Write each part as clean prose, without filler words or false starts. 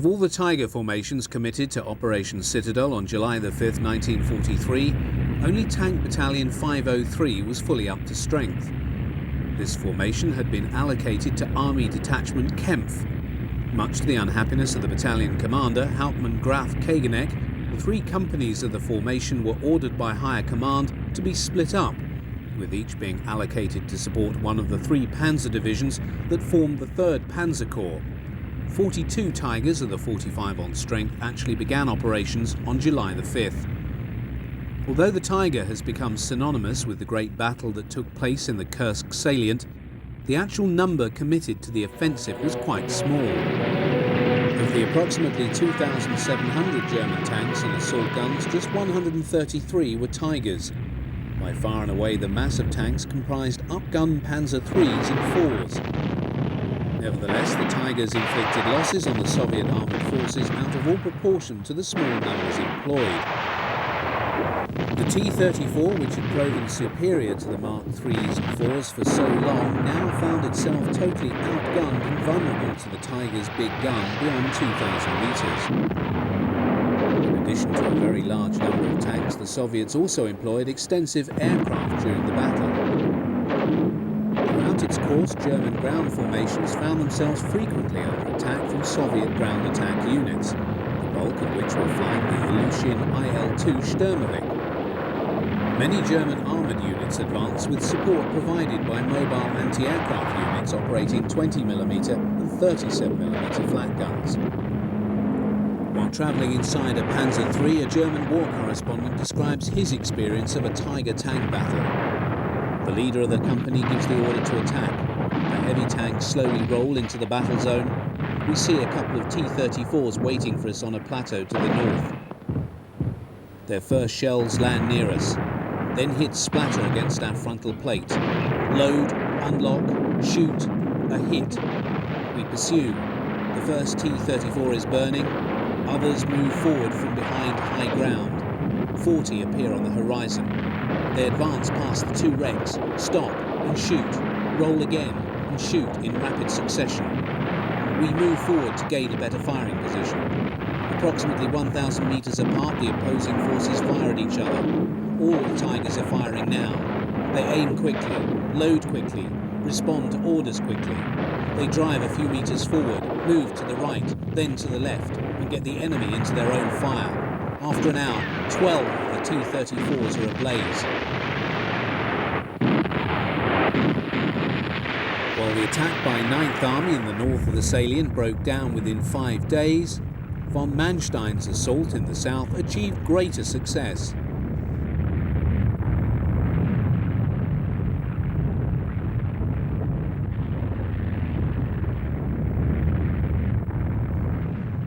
Of all the Tiger formations committed to Operation Citadel on July the 5th, 1943, only Tank Battalion 503 was fully up to strength. This formation had been allocated to Army Detachment Kempf. Much to the unhappiness of the battalion commander, Hauptmann Graf Kageneck, the 3 companies of the formation were ordered by higher command to be split up, with each being allocated to support one of the 3 panzer divisions that formed the 3rd Panzer Corps. 42 Tigers of the 45 on strength actually began operations on July the 5th. Although the Tiger has become synonymous with the great battle that took place in the Kursk salient, the actual number committed to the offensive was quite small. Of the approximately 2,700 German tanks and assault guns, just 133 were Tigers. By far and away the mass of tanks comprised upgun Panzer IIIs and IVs. Nevertheless, the Tigers inflicted losses on the Soviet armoured forces out of all proportion to the small numbers employed. The T-34, which had proven superior to the Mark IIIs and IVs for so long, now found itself totally outgunned and vulnerable to the Tiger's big gun beyond 2,000 metres. In addition to a very large number of tanks, the Soviets also employed extensive aircraft during the battle. Throughout its course, German ground formations found themselves frequently under attack from Soviet ground attack units, the bulk of which were flying the Ilyushin IL-2 Sturmovik. Many German armoured units advanced with support provided by mobile anti-aircraft units operating 20mm and 37mm flat guns. While travelling inside a Panzer III, a German war correspondent describes his experience of a Tiger tank battle. The leader of the company gives the order to attack. The heavy tanks slowly roll into the battle zone. We see a couple of T-34s waiting for us on a plateau to the north. Their first shells land near us, then hit splatter against our frontal plate. Load, unlock, shoot, a hit. We pursue. The first T-34 is burning. Others move forward from behind high ground. 40 appear on the horizon. They advance past the 2 wrecks, stop and shoot, roll again and shoot in rapid succession. We move forward to gain a better firing position. Approximately 1,000 metres apart, the opposing forces fire at each other. All the Tigers are firing now. They aim quickly, load quickly, respond to orders quickly. They drive a few metres forward, move to the right, then to the left, and get the enemy into their own fire. After an hour, 12 of the T-34s are ablaze. While the attack by 9th Army in the north of the salient broke down within 5 days, von Manstein's assault in the south achieved greater success.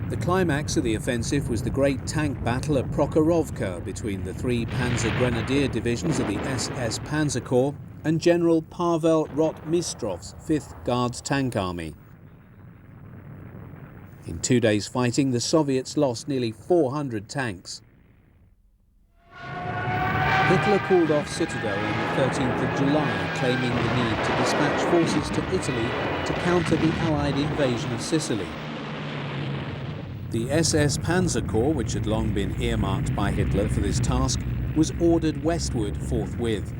The climax of the offensive was the great tank battle at Prokhorovka between the 3 Panzer Grenadier divisions of the SS Panzer Corps and General Pavel Rotmistrov's 5th Guards Tank Army. In 2 days' fighting, the Soviets lost nearly 400 tanks. Hitler called off Citadel on the 13th of July, claiming the need to dispatch forces to Italy to counter the Allied invasion of Sicily. The SS Panzer Corps, which had long been earmarked by Hitler for this task, was ordered westward forthwith.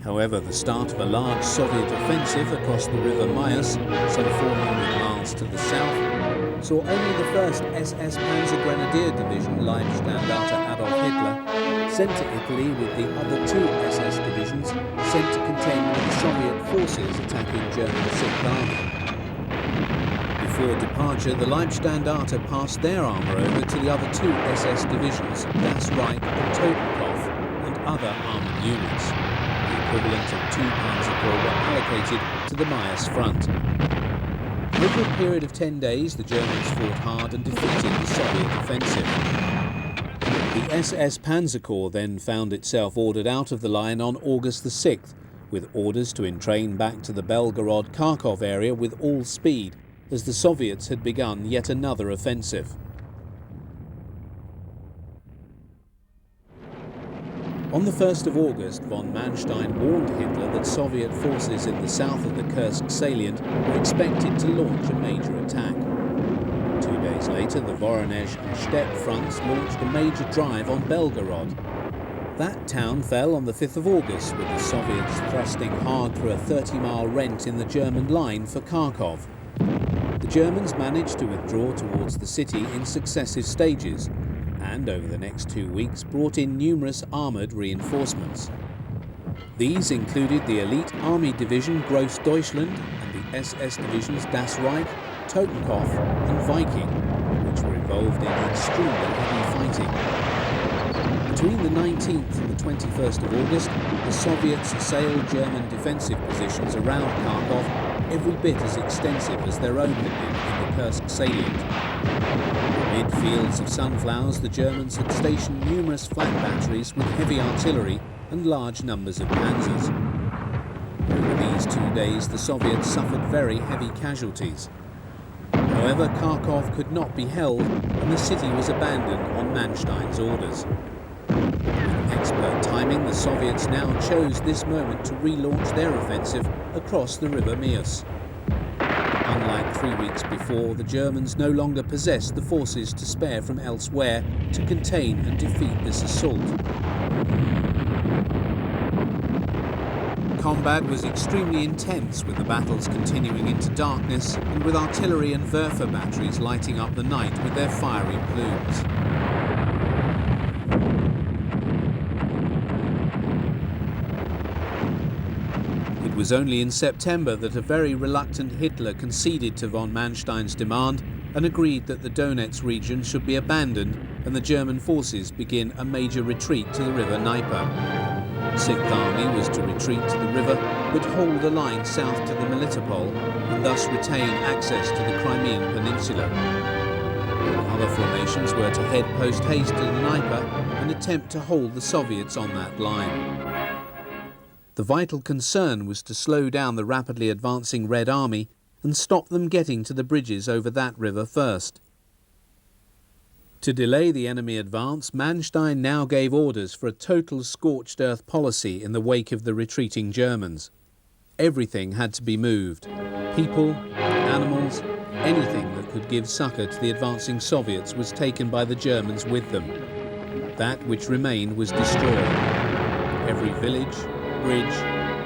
However, the start of a large Soviet offensive across the River Mayas, some 400 miles to the south, saw only the 1st SS Panzer Grenadier Division Leibstandarte Adolf Hitler sent to Italy with the other 2 SS divisions sent to contend with the Soviet forces attacking German 6th Army. Before departure, the Leibstandarte passed their armour over to the other 2 SS divisions, Das Reich and Totenkopf, and other armoured units. The equivalent of 2 Panzer Corps were allocated to the Mayas front. Over a period of 10 days, the Germans fought hard and defeated the Soviet offensive. The SS Panzer Corps then found itself ordered out of the line on August the 6th, with orders to entrain back to the Belgorod-Kharkov area with all speed, as the Soviets had begun yet another offensive. On the 1st of August, von Manstein warned Hitler that Soviet forces in the south of the Kursk salient were expected to launch a major attack. 2 days later, the Voronezh and Steppe fronts launched a major drive on Belgorod. That town fell on the 5th of August, with the Soviets thrusting hard through a 30-mile rent in the German line for Kharkov. The Germans managed to withdraw towards the city in successive stages, and over the next 2 weeks brought in numerous armoured reinforcements. These included the elite Army Division Grossdeutschland and the SS Divisions Das Reich, Totenkopf and Viking, which were involved in extremely heavy fighting. Between the 19th and the 21st of August, the Soviets assailed German defensive positions around Kharkov, every bit as extensive as their own had been in the Kursk salient. Amid fields of sunflowers, the Germans had stationed numerous flank batteries with heavy artillery and large numbers of panzers. Over these 2 days, the Soviets suffered very heavy casualties. However, Kharkov could not be held, and the city was abandoned on Manstein's orders. With expert timing, the Soviets now chose this moment to relaunch their offensive across the river Mius. Unlike 3 weeks before, the Germans no longer possessed the forces to spare from elsewhere to contain and defeat this assault. Combat was extremely intense, with the battles continuing into darkness and with artillery and Werfer batteries lighting up the night with their fiery plumes. It was only in September that a very reluctant Hitler conceded to von Manstein's demand and agreed that the Donetsk region should be abandoned and the German forces begin a major retreat to the river Dnieper. Sixth Army was to retreat to the river but hold a line south to the Melitopol and thus retain access to the Crimean Peninsula. Other formations were to head post-haste to the Dnieper and attempt to hold the Soviets on that line. The vital concern was to slow down the rapidly advancing Red Army and stop them getting to the bridges over that river first. To delay the enemy advance, Manstein now gave orders for a total scorched earth policy in the wake of the retreating Germans. Everything had to be moved. People, animals, anything that could give succour to the advancing Soviets was taken by the Germans with them. That which remained was destroyed. Every village, bridge,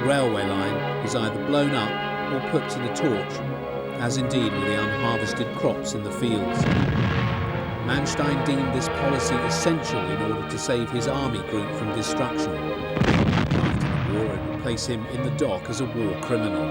railway line was either blown up or put to the torch, as indeed were the unharvested crops in the fields. Manstein deemed this policy essential in order to save his army group from destruction. After the war, it would place him in the dock as a war criminal.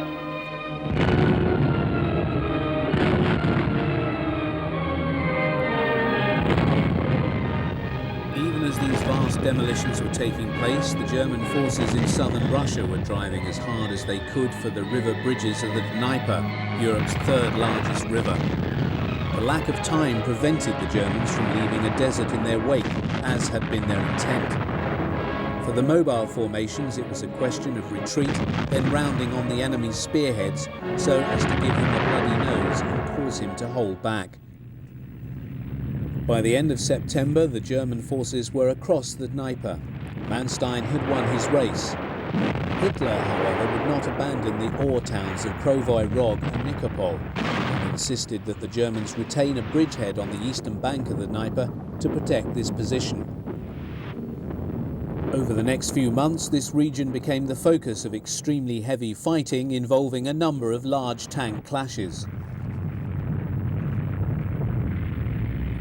Even as these vast demolitions were taking place, the German forces in southern Russia were driving as hard as they could for the river bridges of the Dnieper, Europe's third largest river. The lack of time prevented the Germans from leaving a desert in their wake, as had been their intent. For the mobile formations, it was a question of retreat, then rounding on the enemy's spearheads, so as to give him a bloody nose and cause him to hold back. By the end of September, the German forces were across the Dnieper. Manstein had won his race. Hitler, however, would not abandon the ore towns of Krovoy Rog and Nikopol, and insisted that the Germans retain a bridgehead on the eastern bank of the Dnieper to protect this position. Over the next few months, this region became the focus of extremely heavy fighting involving a number of large tank clashes.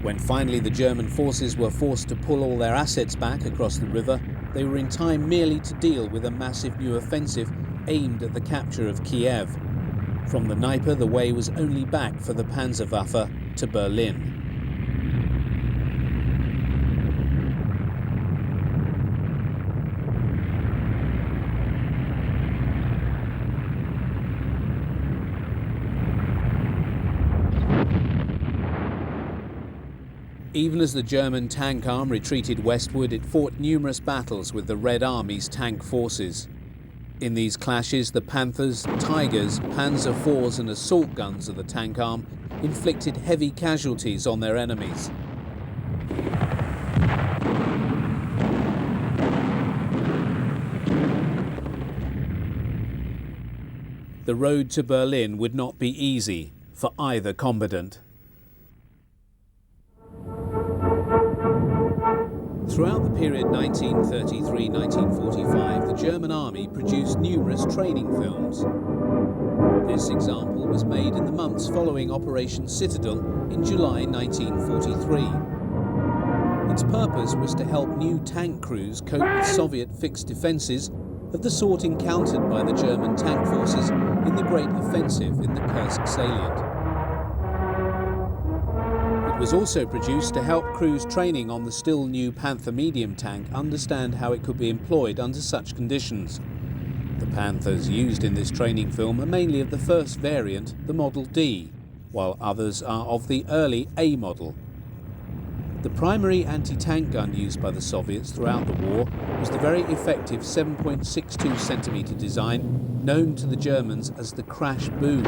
When finally the German forces were forced to pull all their assets back across the river, they were in time merely to deal with a massive new offensive aimed at the capture of Kiev. From the Dnieper, the way was only back for the Panzerwaffe to Berlin. Even as the German tank arm retreated westward, it fought numerous battles with the Red Army's tank forces. In these clashes, the Panthers, Tigers, Panzer IVs and assault guns of the tank arm inflicted heavy casualties on their enemies. The road to Berlin would not be easy for either combatant. Throughout the period 1933-1945, the German army produced numerous training films. This example was made in the months following Operation Citadel in July 1943. Its purpose was to help new tank crews cope with Soviet fixed defences of the sort encountered by the German tank forces in the Great Offensive in the Kursk salient. It was also produced to help crews training on the still new Panther medium tank understand how it could be employed under such conditions. The Panthers used in this training film are mainly of the first variant, the Model D, while others are of the early A model. The primary anti-tank gun used by the Soviets throughout the war was the very effective 7.62 centimetre design known to the Germans as the Crash Boom.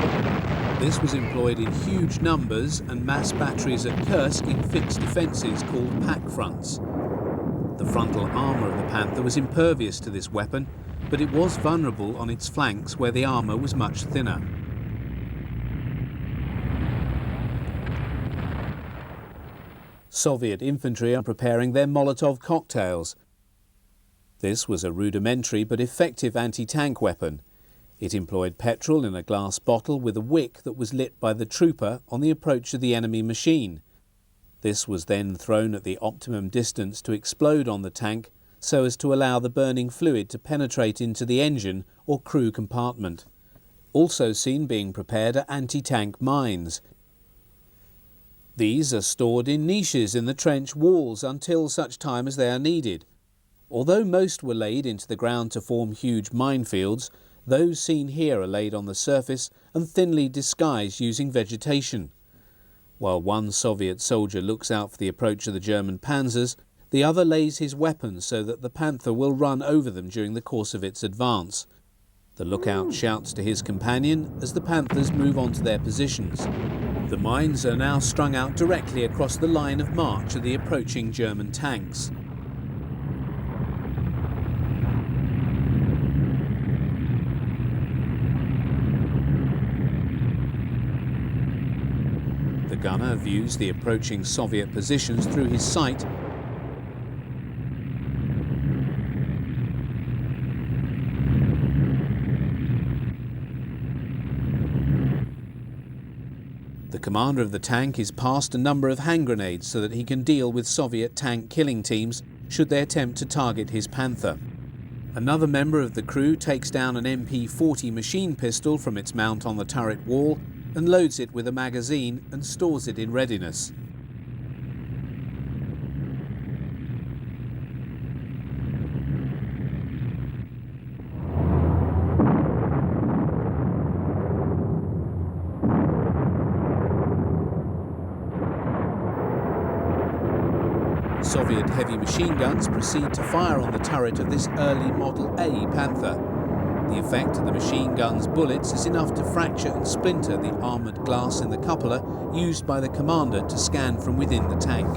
This was employed in huge numbers and mass batteries at Kursk in fixed defences called pack fronts. The frontal armour of the Panther was impervious to this weapon, but it was vulnerable on its flanks where the armour was much thinner. Soviet infantry are preparing their Molotov cocktails. This was a rudimentary but effective anti-tank weapon. It employed petrol in a glass bottle with a wick that was lit by the trooper on the approach of the enemy machine. This was then thrown at the optimum distance to explode on the tank so as to allow the burning fluid to penetrate into the engine or crew compartment. Also seen being prepared are anti-tank mines. These are stored in niches in the trench walls until such time as they are needed. Although most were laid into the ground to form huge minefields, those seen here are laid on the surface and thinly disguised using vegetation. While one Soviet soldier looks out for the approach of the German panzers, the other lays his weapons so that the Panther will run over them during the course of its advance. The lookout shouts to his companion as the Panthers move on to their positions. The mines are now strung out directly across the line of march of the approaching German tanks. The gunner views the approaching Soviet positions through his sight . The commander of the tank is passed a number of hand grenades so that he can deal with Soviet tank killing teams should they attempt to target his Panther. Another member of the crew takes down an MP-40 machine pistol from its mount on the turret wall and loads it with a magazine and stores it in readiness. Soviet heavy machine guns proceed to fire on the turret of this early Model A Panther. The effect of the machine gun's bullets is enough to fracture and splinter the armoured glass in the cupola used by the commander to scan from within the tank.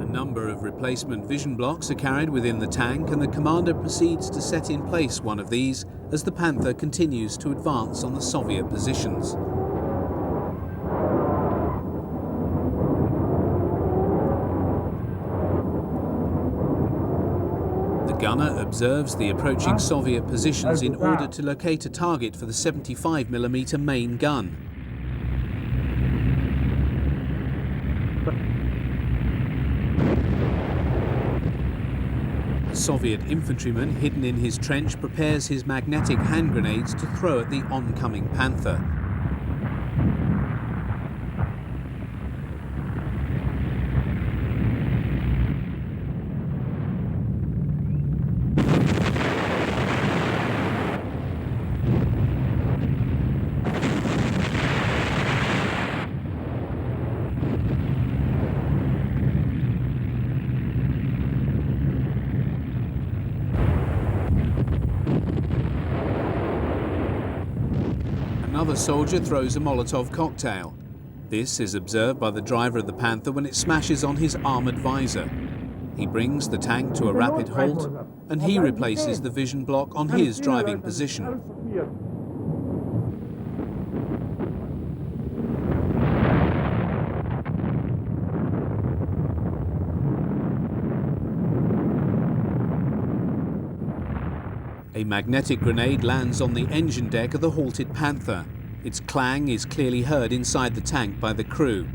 A number of replacement vision blocks are carried within the tank, and the commander proceeds to set in place one of these as the Panther continues to advance on the Soviet positions. The gunner observes the approaching Soviet positions in order to locate a target for the 75mm main gun. A Soviet infantryman hidden in his trench prepares his magnetic hand grenades to throw at the oncoming Panther. Another soldier throws a Molotov cocktail. This is observed by the driver of the Panther when it smashes on his armoured visor. He brings the tank to a rapid halt, and he replaces the vision block on his driving position. A magnetic grenade lands on the engine deck of the halted Panther. Its clang is clearly heard inside the tank by the crew.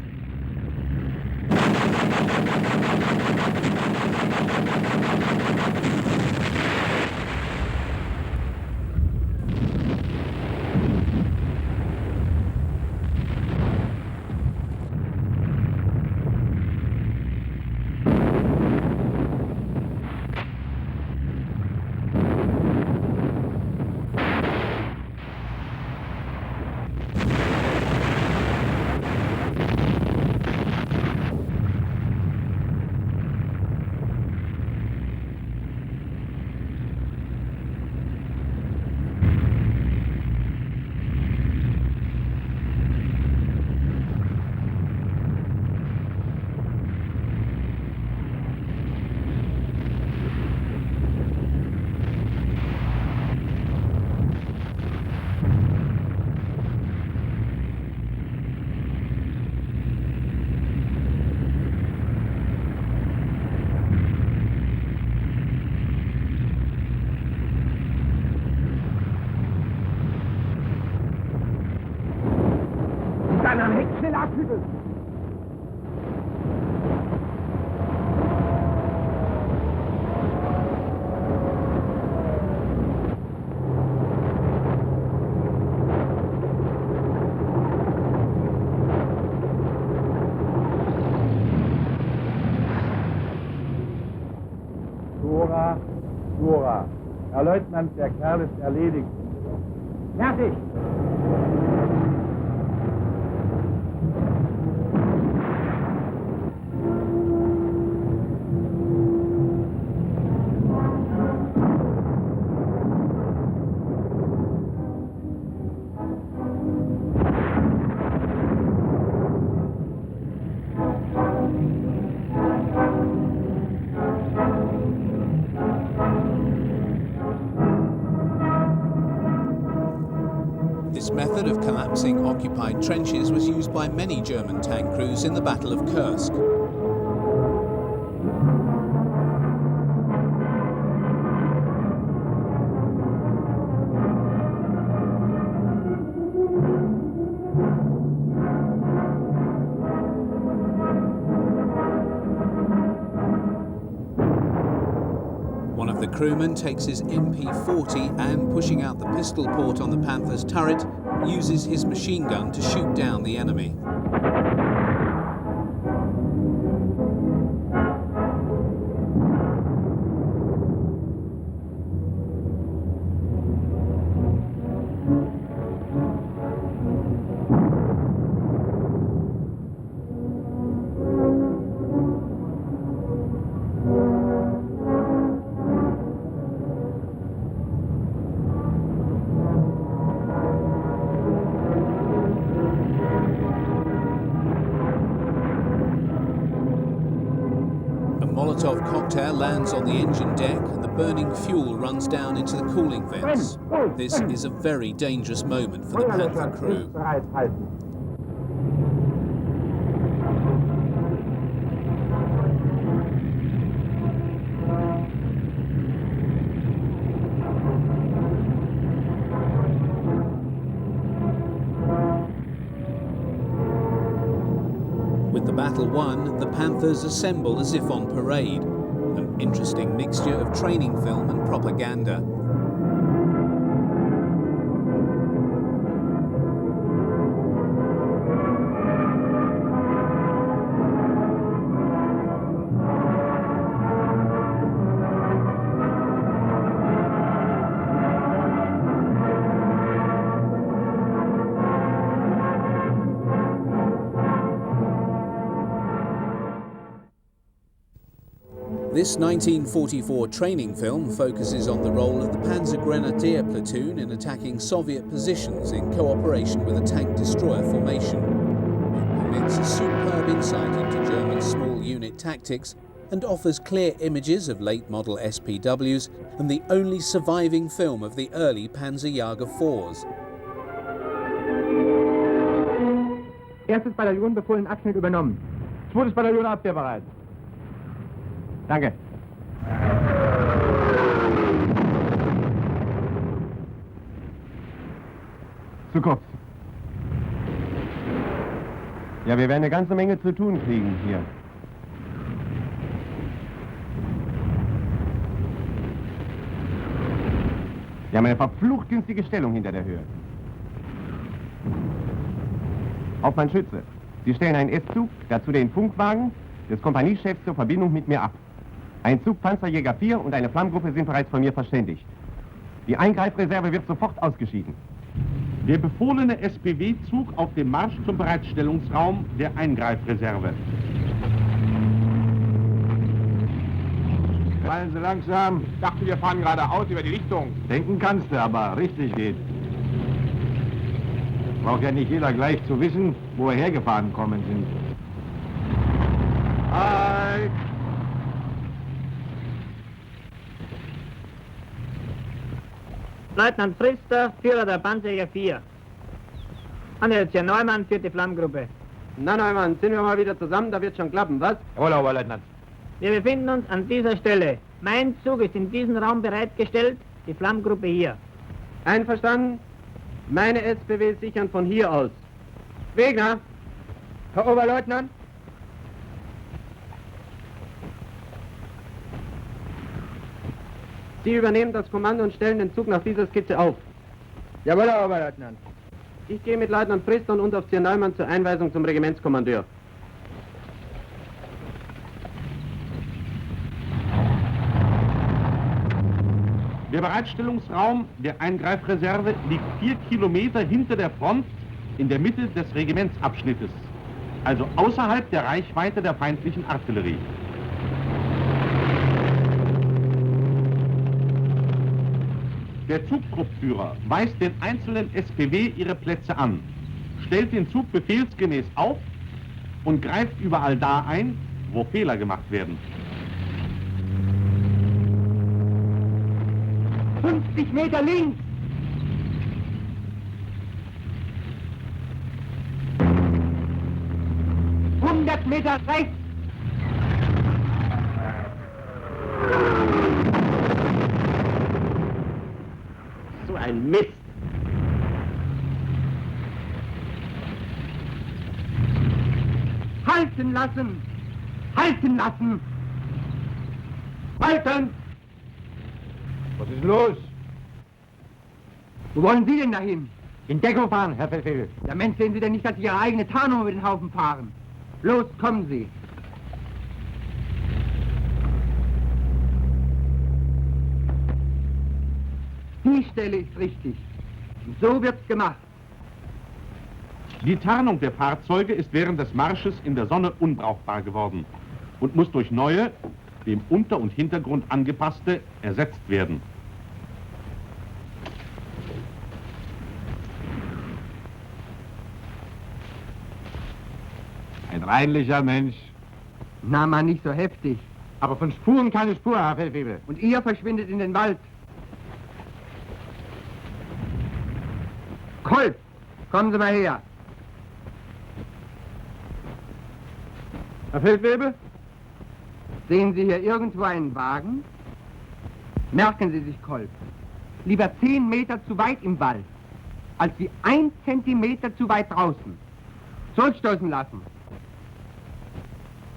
Hurra! Herr Leutnant, der Kerl ist erledigt. Fertig! This method of collapsing occupied trenches was used by many German tank crews in the Battle of Kursk. One of the crewmen takes his MP40 and, pushing out the pistol port on the Panther's turret, uses his machine gun to shoot down the enemy. Molotov cocktail lands on the engine deck and the burning fuel runs down into the cooling vents. This is a very dangerous moment for the Panther crew. With the battle won, the Panthers assemble as if on parade, an interesting mixture of training film and propaganda. This 1944 training film focuses on the role of the Panzer Grenadier platoon in attacking Soviet positions in cooperation with a tank destroyer formation. It permits a superb insight into German small unit tactics and offers clear images of late model SPWs and the only surviving film of the early Panzerjäger 4s. Erstes Bataillon befohlen Abschnitt übernommen. Zweites Bataillon abwehrbereit. Danke. Zu kurz. Ja, wir werden eine ganze Menge zu tun kriegen hier. Wir haben eine verflucht günstige Stellung hinter der Höhe. Hauptmann Schütze, Sie stellen einen S-Zug, dazu den Funkwagen des Kompaniechefs zur Verbindung mit mir ab. Ein Zug Panzerjäger 4 und eine Flammgruppe sind bereits von mir verständigt. Die Eingreifreserve wird sofort ausgeschieden. Der befohlene SPW-Zug auf dem Marsch zum Bereitstellungsraum der Eingreifreserve. Fallen Sie langsam. Ich dachte, wir fahren geradeaus über die Richtung. Denken kannst du, aber richtig geht. Braucht ja nicht jeder gleich zu wissen, wo wir hergefahren kommen sind. Halt! Leutnant Frister, Führer der Panzerjäger 4. Anhältchen Neumann führt die Flammgruppe. Na Neumann, sind wir mal wieder zusammen, da wird schon klappen, was? Jawohl, Oberleutnant. Wir befinden uns an dieser Stelle. Mein Zug ist in diesem Raum bereitgestellt, die Flammgruppe hier. Einverstanden? Meine SPW sichern von hier aus. Wegner! Herr Oberleutnant. Sie übernehmen das Kommando und stellen den Zug nach dieser Skizze auf. Jawohl, Herr Oberleutnant. Ich gehe mit Leutnant Frister und Unteroffizier Neumann zur Einweisung zum Regimentskommandeur. Der Bereitstellungsraum der Eingreifreserve liegt 4 Kilometer hinter der Front in der Mitte des Regimentsabschnittes, also außerhalb der Reichweite der feindlichen Artillerie. Der Zugtruppführer weist den einzelnen SPW ihre Plätze an, stellt den Zug befehlsgemäß auf und greift überall da ein, wo Fehler gemacht werden. 50 Meter links! Meter rechts! So ein Mist! Halten lassen! Halten lassen! Halten! Was ist los? Wo wollen Sie denn dahin? In Deckung fahren, Herr Feldwebel. Ja, Mensch, sehen Sie denn nicht, dass Sie Ihre eigene Tarnung über den Haufen fahren? Los, kommen Sie! Die Stelle ist richtig. Und so wird's gemacht. Die Tarnung der Fahrzeuge ist während des Marsches in der Sonne unbrauchbar geworden und muss durch neue, dem Unter- und Hintergrund angepasste, ersetzt werden. Ein reinlicher Mensch. Na, mal nicht so heftig. Aber von Spuren keine Spur, Herr Feldwebel. Und ihr verschwindet in den Wald. Kolb, kommen Sie mal her. Herr Feldwebel? Sehen Sie hier irgendwo einen Wagen? Merken Sie sich, Kolb. Lieber 10 Meter zu weit im Wald, als wie 1 Zentimeter zu weit draußen. Zurückstoßen lassen.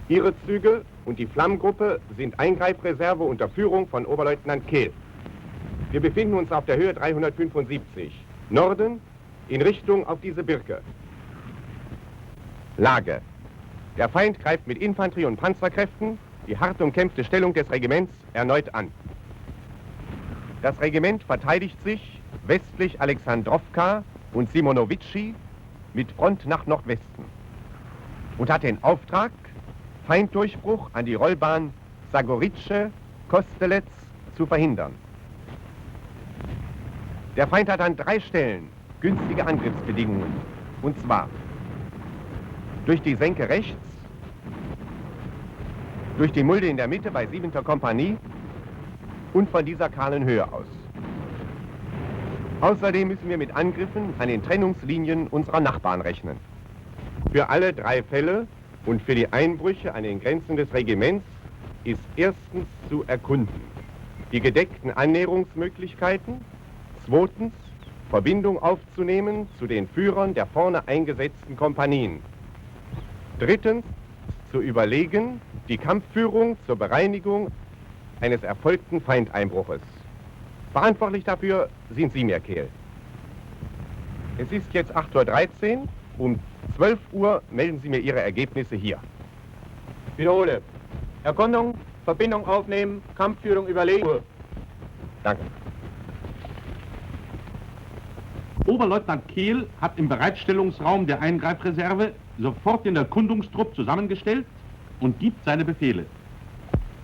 Ihre Züge und die Flammgruppe sind Eingreifreserve unter Führung von Oberleutnant Kehl. Wir befinden uns auf der Höhe 375, Norden, in Richtung auf diese Birke. Lage. Der Feind greift mit Infanterie und Panzerkräften die hart umkämpfte Stellung des Regiments erneut an. Das Regiment verteidigt sich westlich Alexandrowka und Simonowici mit Front nach Nordwesten und hat den Auftrag, Feinddurchbruch an die Rollbahn Sagorice-Kostelec zu verhindern. Der Feind hat an 3 Stellen günstige Angriffsbedingungen, und zwar durch die Senke rechts, durch die Mulde in der Mitte bei 7. Kompanie und von dieser kahlen Höhe aus. Außerdem müssen wir mit Angriffen an den Trennungslinien unserer Nachbarn rechnen. Für alle 3 Fälle und für die Einbrüche an den Grenzen des Regiments ist erstens zu erkunden die gedeckten Annäherungsmöglichkeiten, zweitens Verbindung aufzunehmen zu den Führern der vorne eingesetzten Kompanien. Drittens, zu überlegen, die Kampfführung zur Bereinigung eines erfolgten Feindeinbruches. Verantwortlich dafür sind Sie, Merkel. Es ist jetzt 8:13 Uhr. Um 12 Uhr melden Sie mir Ihre Ergebnisse hier. Wiederhole. Erkundung, Verbindung aufnehmen, Kampfführung überlegen. Danke. Oberleutnant Kehl hat im Bereitstellungsraum der Eingreifreserve sofort den Erkundungstrupp zusammengestellt und gibt seine Befehle.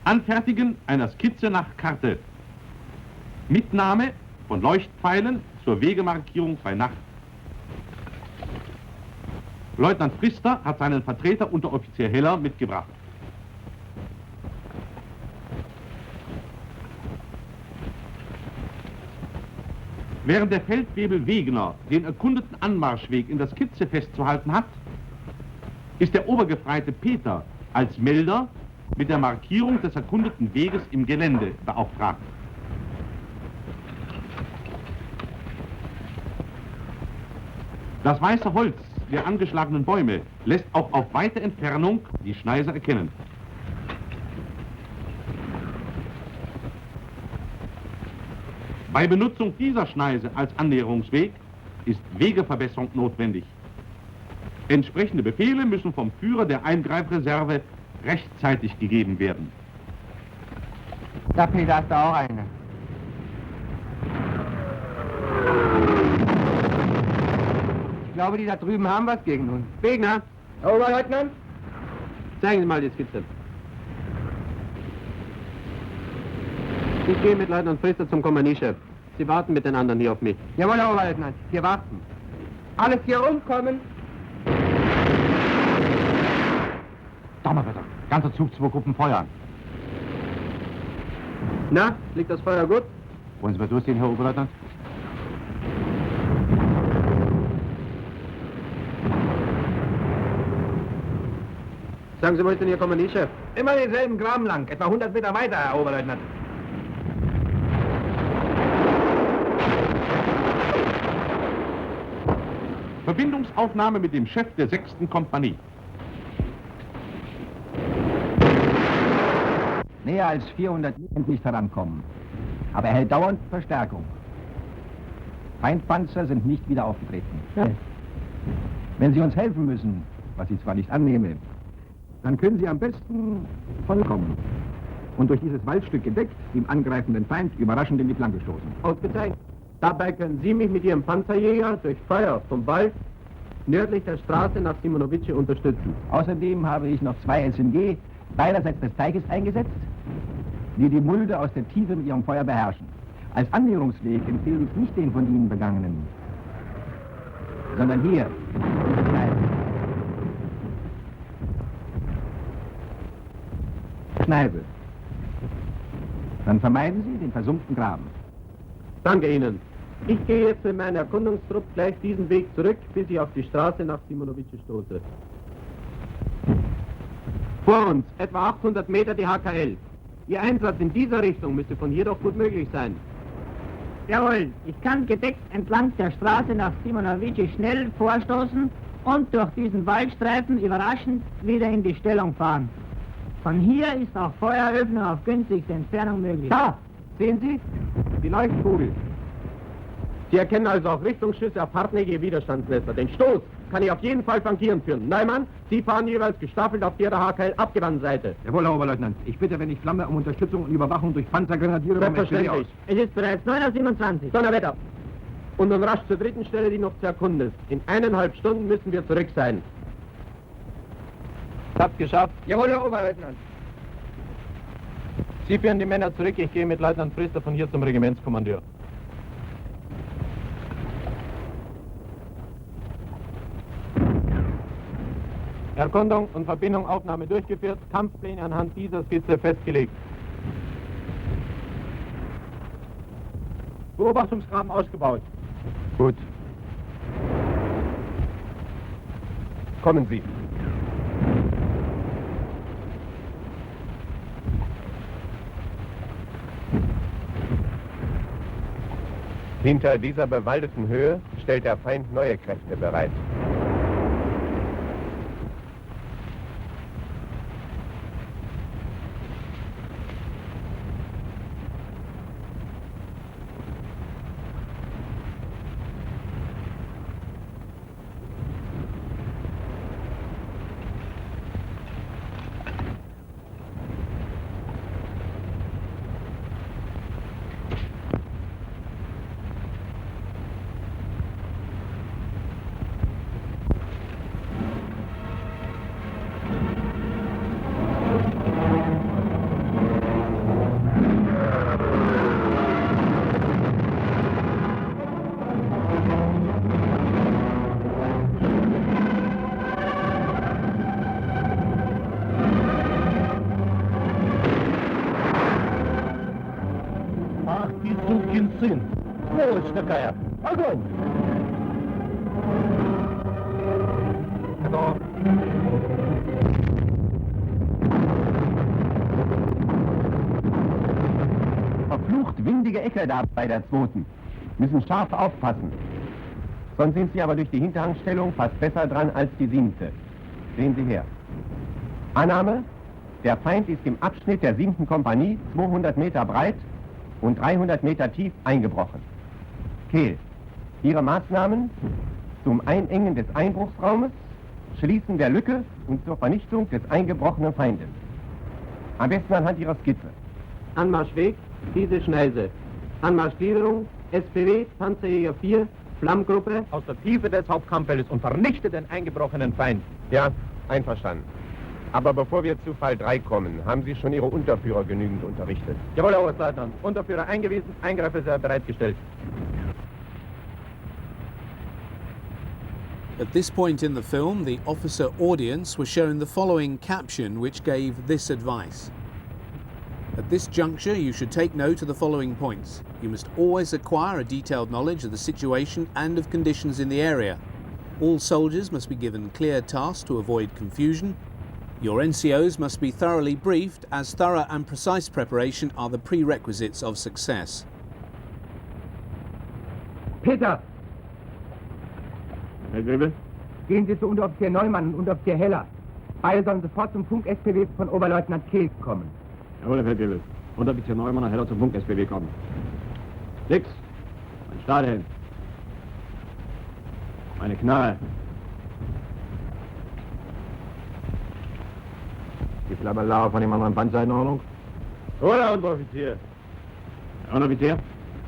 Anfertigen einer Skizze nach Karte. Mitnahme von Leuchtpfeilen zur Wegemarkierung bei Nacht. Leutnant Pfister hat seinen Vertreter Unteroffizier Heller mitgebracht. Während der Feldwebel Wegener den erkundeten Anmarschweg in der Skizze festzuhalten hat, ist der Obergefreite Peter als Melder mit der Markierung des erkundeten Weges im Gelände beauftragt. Das weiße Holz der angeschlagenen Bäume lässt auch auf weite Entfernung die Schneise erkennen. Bei Benutzung dieser Schneise als Annäherungsweg ist Wegeverbesserung notwendig. Entsprechende Befehle müssen vom Führer der Eingreifreserve rechtzeitig gegeben werden. Da, Peter, hast du auch eine. Ich glaube, die da drüben haben was gegen uns. Wegner, Herr Oberleutnant, zeigen Sie mal die Skizze. Ich gehe mit Leutnant Pfister zum Kompaniechef. Sie warten mit den anderen hier auf mich. Jawohl, Herr Oberleutnant, wir warten. Alles hier rumkommen. Donnerwetter, ganzer Zug, 2 Gruppen feuern. Na, liegt das Feuer gut? Wollen Sie mal durchsehen, Herr Oberleutnant? Sagen Sie, wo ist denn Ihr Kompaniechef? Immer denselben Graben lang, etwa 100 Meter weiter, Herr Oberleutnant. Verbindungsaufnahme mit dem Chef der 6. Kompanie. Näher als 400 nicht herankommen. Aber er hält dauernd Verstärkung. Feindpanzer sind nicht wieder aufgetreten. Ja. Wenn Sie uns helfen müssen, was ich zwar nicht annehme, dann können Sie am besten vollkommen und durch dieses Waldstück gedeckt dem angreifenden Feind überraschend in die Flanke stoßen. Ausgezeichnet. Dabei können Sie mich mit Ihrem Panzerjäger durch Feuer vom Wald nördlich der Straße nach Simonovice unterstützen. Außerdem habe ich noch 2 SMG beiderseits des Teiges eingesetzt, die die Mulde aus der Tiefe mit ihrem Feuer beherrschen. Als Annäherungsweg empfehle ich nicht den von Ihnen begangenen, sondern hier. Kneipe. Dann vermeiden Sie den versumpften Graben. Danke Ihnen. Ich gehe jetzt mit meinem Erkundungstrupp gleich diesen Weg zurück, bis ich auf die Straße nach Simonovice stoße. Vor uns, etwa 800 Meter die HKL. Ihr Einsatz in dieser Richtung müsste von hier doch gut möglich sein. Jawohl, ich kann gedeckt entlang der Straße nach Simonovice schnell vorstoßen und durch diesen Waldstreifen überraschend wieder in die Stellung fahren. Von hier ist auch Feueröffnung auf günstigste Entfernung möglich. Da, sehen Sie? Die Leuchtkugel. Sie erkennen also auch Richtungsschüsse auf hartnäckige Widerstandsmesser. Den Stoß kann ich auf jeden Fall flankieren führen. Neumann, Sie fahren jeweils gestaffelt auf der HKL abgewandten Seite. Jawohl, Herr Oberleutnant. Ich bitte, wenn ich Flamme, um Unterstützung und Überwachung durch Panzergrenadiere vom SPD aus. Selbstverständlich. Es ist bereits 9:27 Uhr. Donnerwetter. Und nun rasch zur dritten Stelle, die noch zu erkunden ist. In 1,5 Stunden müssen wir zurück sein. Hab's geschafft. Jawohl, Herr Oberleutnant. Sie führen die Männer zurück. Ich gehe mit Leutnant Pfister von hier zum Regimentskommandeur. Erkundung und Verbindung Aufnahme durchgeführt, Kampfpläne anhand dieser Skizze festgelegt. Beobachtungsgraben ausgebaut. Gut. Kommen Sie. Hinter dieser bewaldeten Höhe stellt der Feind neue Kräfte bereit. Сын, сволочь такая! Огонь! Готов. Verflucht windige Ecke da bei der zweiten. Müssen scharf aufpassen. Sonst sind sie aber durch die Hinterhangstellung fast besser dran als die 7. Sehen Sie her. Annahme, der Feind ist im Abschnitt der 7. Kompanie 200 Meter breit und 300 Meter tief eingebrochen. Kehl, Ihre Maßnahmen zum Einengen des Einbruchsraumes, Schließen der Lücke und zur Vernichtung des eingebrochenen Feindes. Am besten anhand Ihrer Skizze. Anmarschweg, diese Schneise. Anmarschgliederung, SPW, Panzerjäger 4, Flammgruppe. Aus der Tiefe des Hauptkampffeldes und vernichte den eingebrochenen Feind. Ja, einverstanden. Aber bevor wir zu Fall 3 kommen, haben Sie schon Ihre Unterführer genügend unterrichtet? Jawohl, Herr Oberstleutnant. Unterführer eingewiesen, Eingreifer sehr bereitgestellt. At this point in the film, the officer audience were shown the following caption which gave this advice. At this juncture, you should take note of the following points. You must always acquire a detailed knowledge of the situation and of conditions in the area. All soldiers must be given clear tasks to avoid confusion. Your NCOs must be thoroughly briefed, as thorough and precise preparation are the prerequisites of success. Peter, Herr Grebe? gehen Sie zu Unteroffizier Neumann und Unteroffizier Heller. Beide sollen sofort zum Funk-SPW von Oberleutnant Kehl kommen. Jawohl, Herr Grebe. Unteroffizier Neumann und Heller zum Funk-SPW kommen. 6. Mein Stahlhelm. Meine Knarre. Die Flammelager von dem anderen Panzer in Ordnung? Oder, Unteroffizier? Herr Unteroffizier?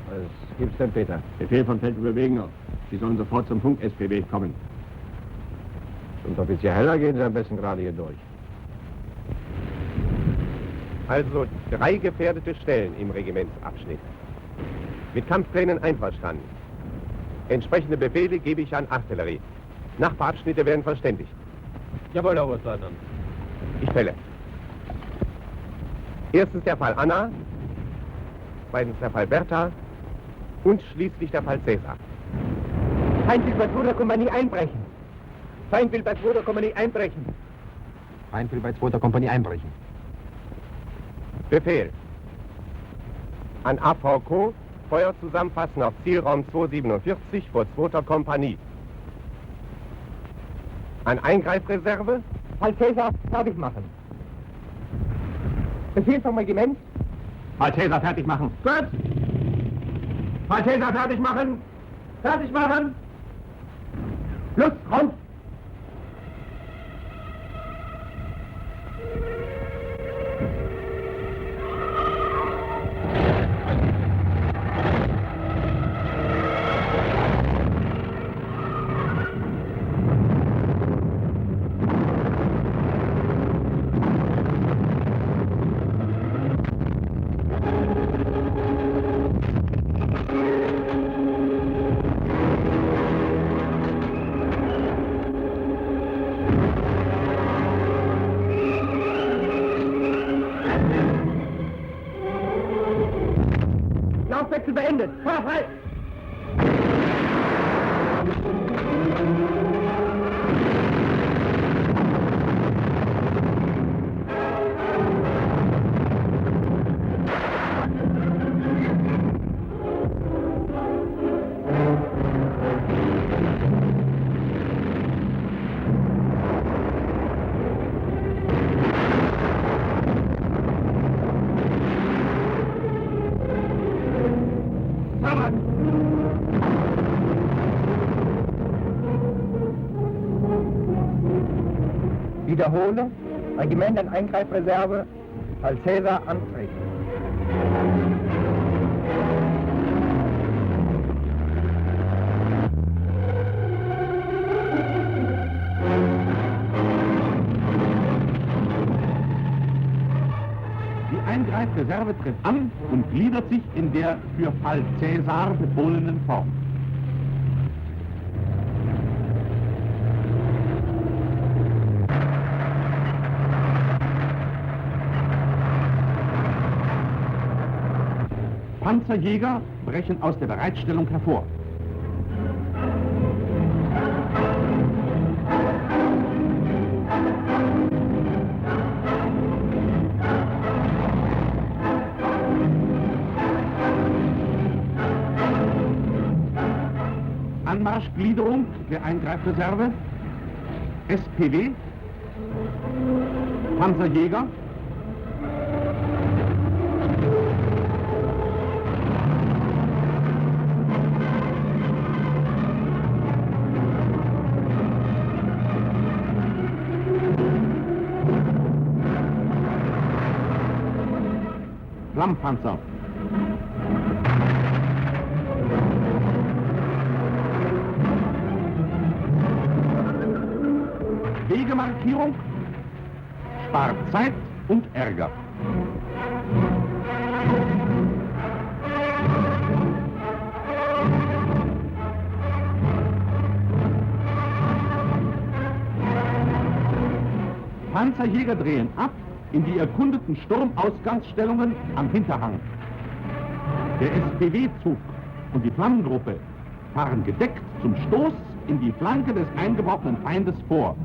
Was gibt's denn, Peter? Befehl von Feldwebel Wegener. Sie sollen sofort zum Funk-SPW kommen. Unteroffizier Heller gehen Sie am besten gerade hier durch. Also 3 gefährdete Stellen im Regimentsabschnitt. Mit Kampfplänen einverstanden. Entsprechende Befehle gebe ich an Artillerie. Nachbarabschnitte werden verständigt. Jawohl, Herr Oberstleutnant. Ich fälle. Erstens der Fall Anna, zweitens der Fall Bertha und schließlich der Fall Cäsar. Feind will bei 2. Kompanie einbrechen. Feind will bei 2. Kompanie einbrechen. Feind will bei 2. Kompanie einbrechen. Befehl. An AVK, Feuer zusammenfassen auf Zielraum 247 vor 2. Kompanie. An Eingreifreserve. Fall Cäsar fertig machen. Befehl vom Regiment. Fall Cäsar fertig machen. Gut. Fall Cäsar fertig machen. Fertig machen. Los, raus. Laufwechsel beendet. Feuer frei. Wiederhole, Regiment in Eingreifreserve, Fall Cäsar antreten. Die Eingreifreserve tritt an und gliedert sich in der für Fall Cäsar befohlenen Form. Panzerjäger brechen aus der Bereitstellung hervor. Anmarschgliederung der Eingreifreserve, SPW, Panzerjäger, Flammpanzer. Wegemarkierung spart Zeit und Ärger. Panzerjäger drehen ab in die erkundeten Sturmausgangsstellungen am Hinterhang. Der SPW-Zug und die Flammengruppe fahren gedeckt zum Stoß in die Flanke des eingebrochenen Feindes vor.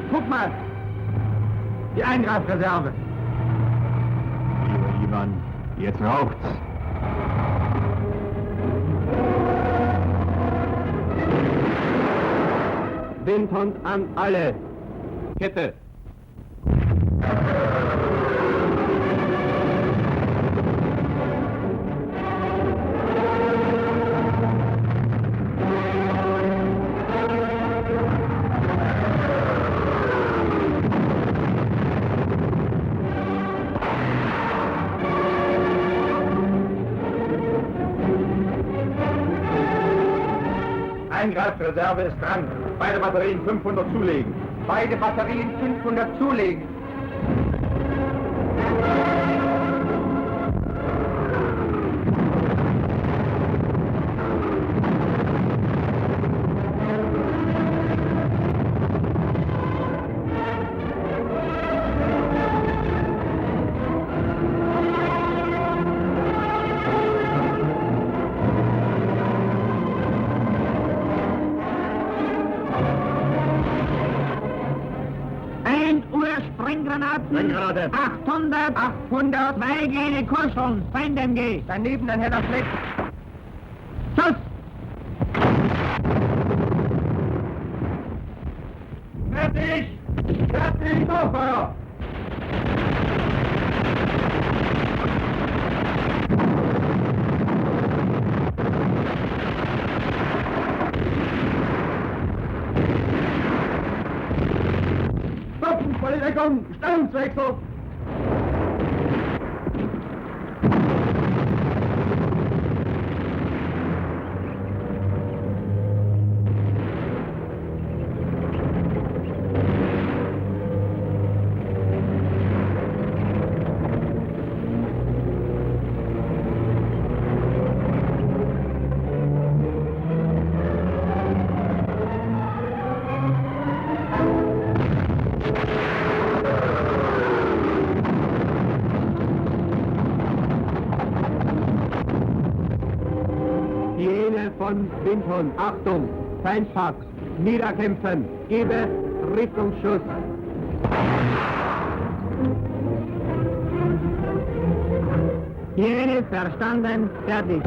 Guck mal! Die Eingreifreserve. Lieber Ivan, jetzt raucht's. Windhund an alle. Kette. Eingreifreserve ist dran. Beide Batterien 500 zulegen. Beide Batterien 500 zulegen. Sprenggranaten. Sprenggranaten. 800. 800. 2 kleine Kuscheln. Feind MG. Daneben ein heller Fleck. Schuss. Fertig! Fertig! Durchfeuer! Stoppen! Volle Deckung! Stellungswechsel! Von Windhund. Achtung! Feindpack! Niederkämpfen! Gebe Richtungsschuss! Hygiene verstanden, fertig.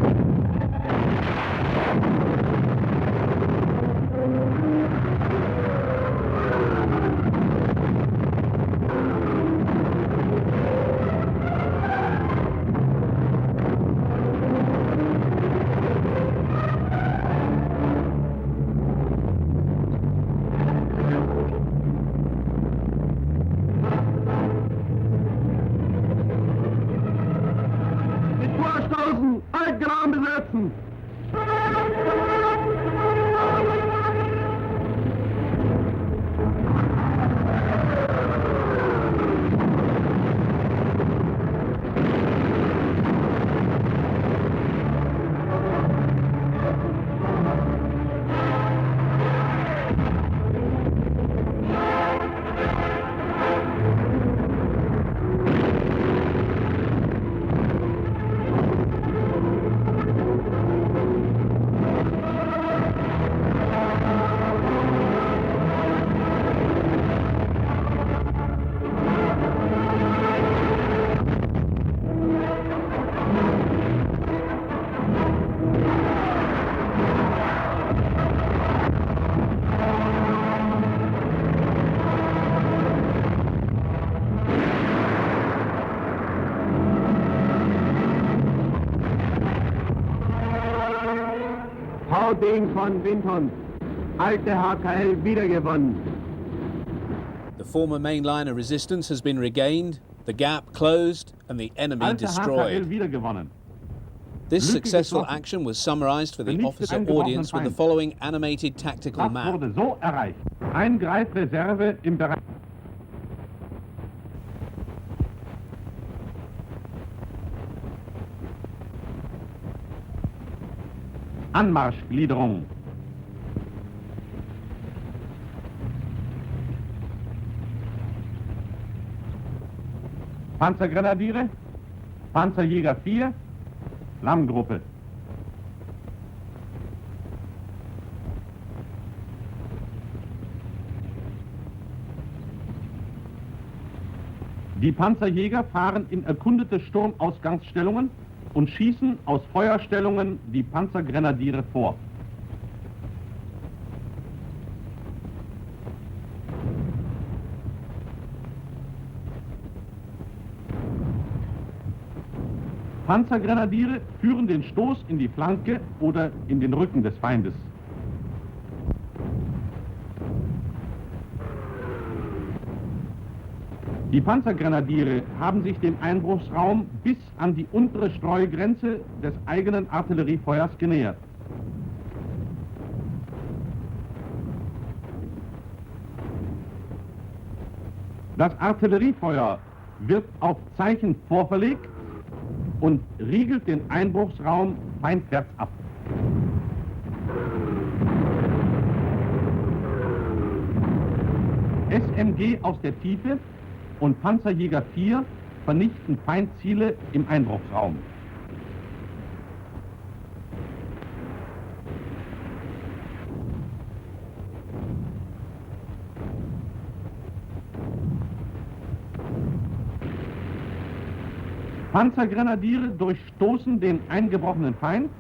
Vorstoßen! Altgraben besetzen! Ding von Windhund. Alte HKL wiedergewonnen. The former mainliner resistance has been regained, the gap closed, and the enemy Alte HKL destroyed. wiedergewonnen. This Lücke successful geschlossen. action was summarized for the Vernichtet officer einen gebrochenen audience with the Feind. following animated tactical Das map. wurde so erreicht. Eingreifreserve im Bereich. Anmarschgliederung. Panzergrenadiere, Panzerjäger 4, Lammgruppe. Die Panzerjäger fahren in erkundete Sturmausgangsstellungen und schießen aus Feuerstellungen die Panzergrenadiere vor. Panzergrenadiere führen den Stoß in die Flanke oder in den Rücken des Feindes. Die Panzergrenadiere haben sich dem Einbruchsraum bis an die untere Streugrenze des eigenen Artilleriefeuers genähert. Das Artilleriefeuer wird auf Zeichen vorverlegt und riegelt den Einbruchsraum feindwärts ab. SMG aus der Tiefe und Panzerjäger 4 vernichten Feindziele im Einbruchsraum. Panzergrenadiere durchstoßen den eingebrochenen Feind.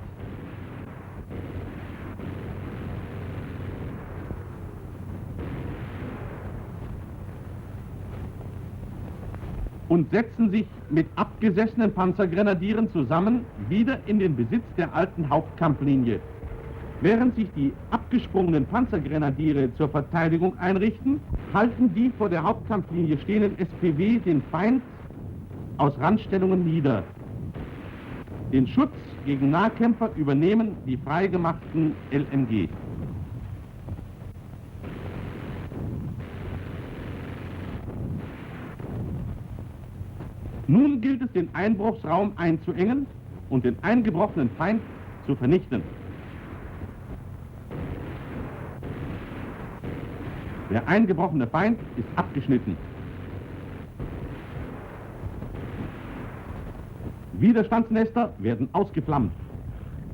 Und setzen sich mit abgesessenen Panzergrenadieren zusammen wieder in den Besitz der alten Hauptkampflinie. Während sich die abgesprungenen Panzergrenadiere zur Verteidigung einrichten, halten die vor der Hauptkampflinie stehenden SPW den Feind aus Randstellungen nieder. Den Schutz gegen Nahkämpfer übernehmen die freigemachten LMG. Nun gilt es, den Einbruchsraum einzuengen und den eingebrochenen Feind zu vernichten. Der eingebrochene Feind ist abgeschnitten. Widerstandsnester werden ausgeflammt.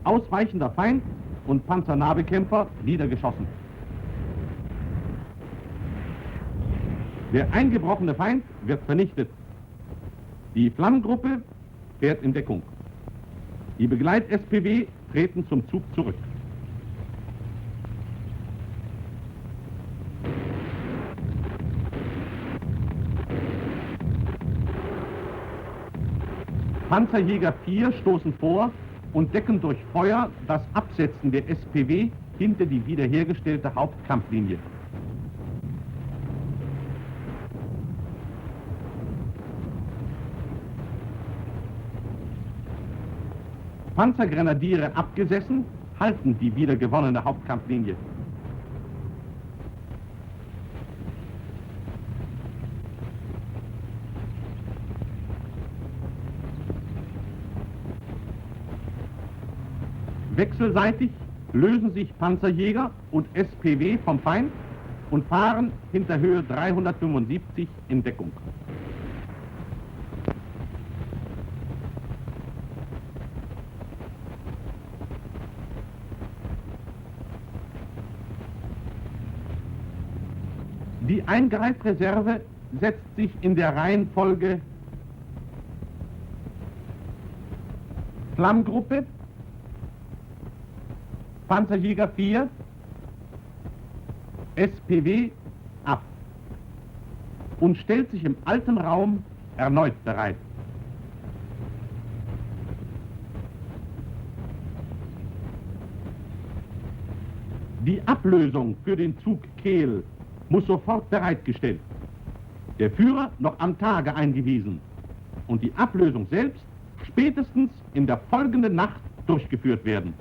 Ausweichender Feind und Panzernahbekämpfer niedergeschossen. Der eingebrochene Feind wird vernichtet. Die Flammgruppe fährt in Deckung. Die Begleit-SPW treten zum Zug zurück. Panzerjäger 4 stoßen vor und decken durch Feuer das Absetzen der SPW hinter die wiederhergestellte Hauptkampflinie. Panzergrenadiere abgesessen, halten die wiedergewonnene Hauptkampflinie. Wechselseitig lösen sich Panzerjäger und SPW vom Feind und fahren hinter Höhe 375 in Deckung. Die Eingreifreserve setzt sich in der Reihenfolge Flammgruppe, Panzerjäger 4, SPW ab und stellt sich im alten Raum erneut bereit. Die Ablösung für den Zug Kehl muss sofort bereitgestellt. Der Führer noch am Tage eingewiesen und die Ablösung selbst spätestens in der folgenden Nacht durchgeführt werden.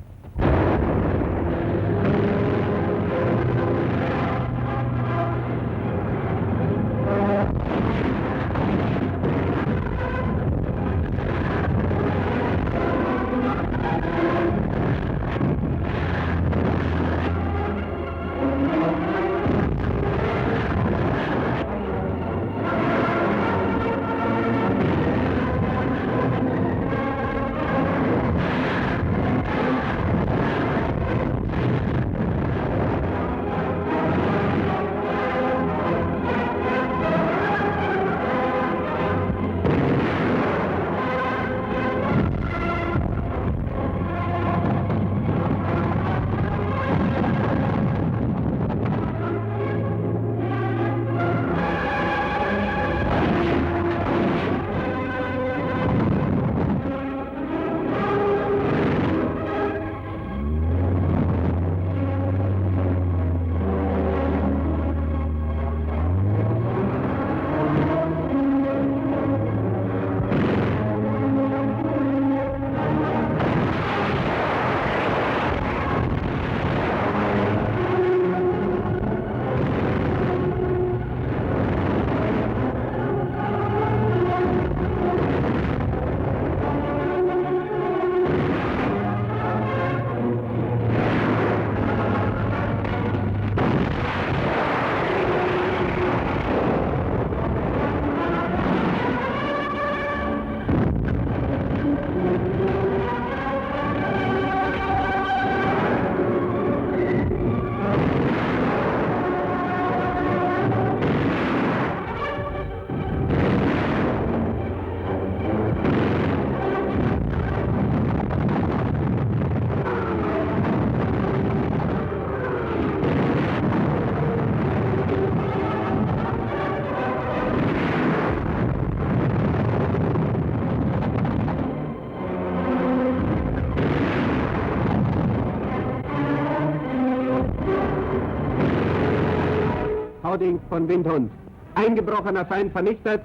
Hauding von Windhund. Eingebrochener Feind vernichtet,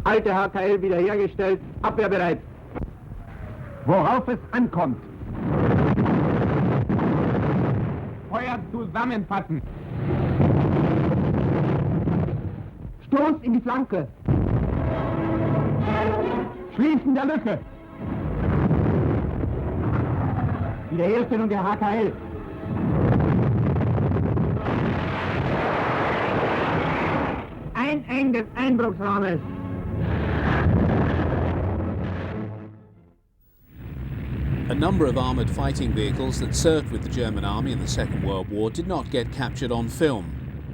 alte HKL wiederhergestellt, abwehrbereit. Worauf es ankommt. Feuer zusammenfassen. Stoß in die Flanke. Schließen der Lücke. Wiederherstellung der HKL. Einengen des Einbruchsraumes. A number of armoured fighting vehicles that served with the German army in the Second World War did not get captured on film.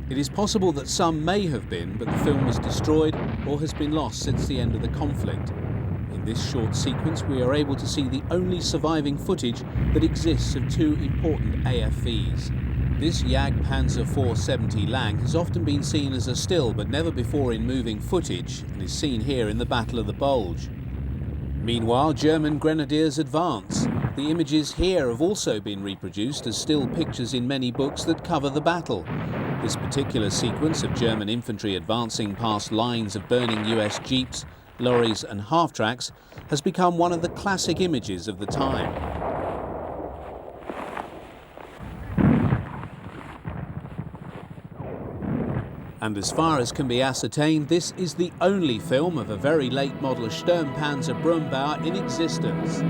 It is possible that some may have been, but the film was destroyed or has been lost since the end of the conflict. In In this short sequence, we are able to see the only surviving footage that exists of two important AFVs. This Jagdpanzer 470 Lang has often been seen as a still but never before in moving footage, and is seen here in the Battle of the Bulge. Meanwhile, German grenadiers advance. The images here have also been reproduced as still pictures in many books that cover the battle. This particular sequence of German infantry advancing past lines of burning US jeeps, lorries and half-tracks has become one of the classic images of the time. And as far as can be ascertained, this is the only film of a very late model Sturmpanzer Brummbauer in existence.